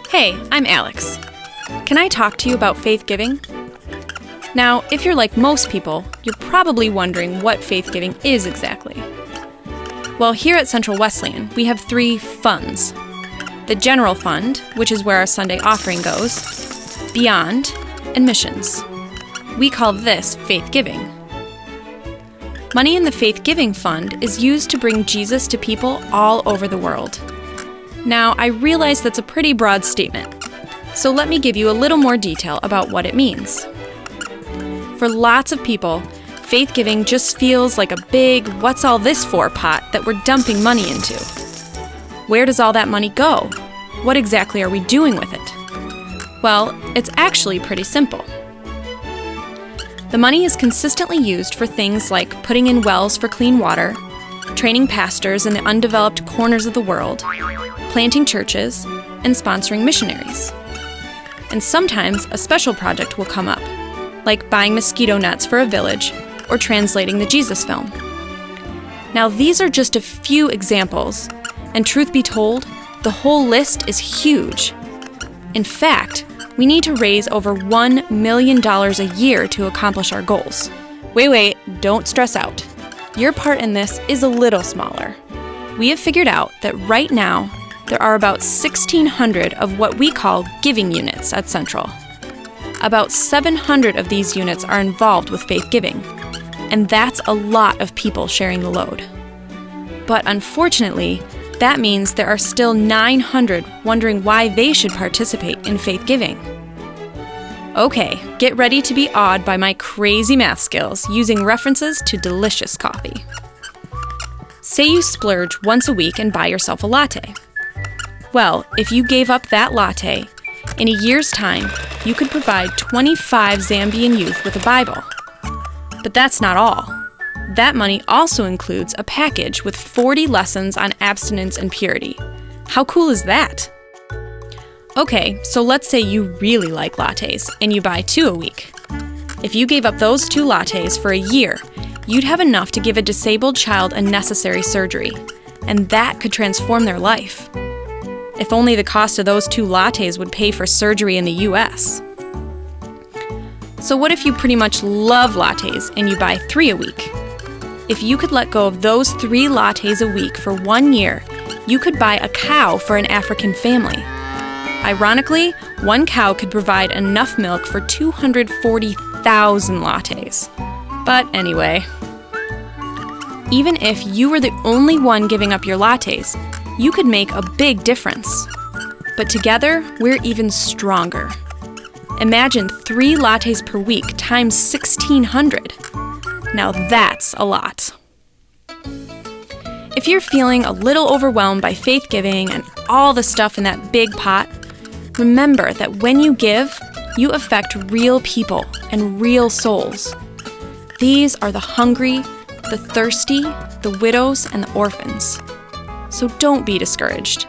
Hey, I'm Alex. Can I talk to you about faith giving? Now, if you're like most people, you're probably wondering what faith giving is exactly. Well, here at Central Wesleyan, we have 3 funds. The General Fund, which is where our Sunday offering goes, Beyond, and Missions. We call this faith giving. Money in the Faith Giving Fund is used to bring Jesus to people all over the world. Now, I realize that's a pretty broad statement, so let me give you a little more detail about what it means. For lots of people, faith giving just feels like a big what's all this for pot that we're dumping money into. Where does all that money go? What exactly are we doing with it? Well, it's actually pretty simple. The money is consistently used for things like putting in wells for clean water, training pastors in the undeveloped corners of the world, planting churches, and sponsoring missionaries. And sometimes a special project will come up, like buying mosquito nets for a village or translating the Jesus film. Now, these are just a few examples, and truth be told, the whole list is huge. In fact, we need to raise over $1 million a year to accomplish our goals. Wait, don't stress out. Your part in this is a little smaller. We have figured out that right now, there are about 1,600 of what we call giving units at Central. About 700 of these units are involved with faith giving, and that's a lot of people sharing the load. But unfortunately, that means there are still 900 wondering why they should participate in faith giving. Okay, get ready to be awed by my crazy math skills using references to delicious coffee. Say you splurge once a week and buy yourself a latte. Well, if you gave up that latte, in a year's time, you could provide 25 Zambian youth with a Bible. But that's not all. That money also includes a package with 40 lessons on abstinence and purity. How cool is that? Okay, so let's say you really like lattes and you buy 2 a week. If you gave up those 2 lattes for a year, you'd have enough to give a disabled child a necessary surgery, and that could transform their life. If only the cost of those 2 lattes would pay for surgery in the US. So what if you pretty much love lattes and you buy 3 a week? If you could let go of those 3 lattes a week for 1 year, you could buy a cow for an African family. Ironically, 1 cow could provide enough milk for 240,000 lattes. But anyway, even if you were the only one giving up your lattes, you could make a big difference. But together, we're even stronger. Imagine 3 lattes per week times 1,600. Now that's a lot. If you're feeling a little overwhelmed by faith giving and all the stuff in that big pot, remember that when you give, you affect real people and real souls. These are the hungry, the thirsty, the widows, and the orphans. So don't be discouraged.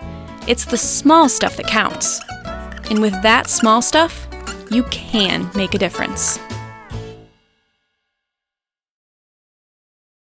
It's the small stuff that counts. And with that small stuff, you can make a difference.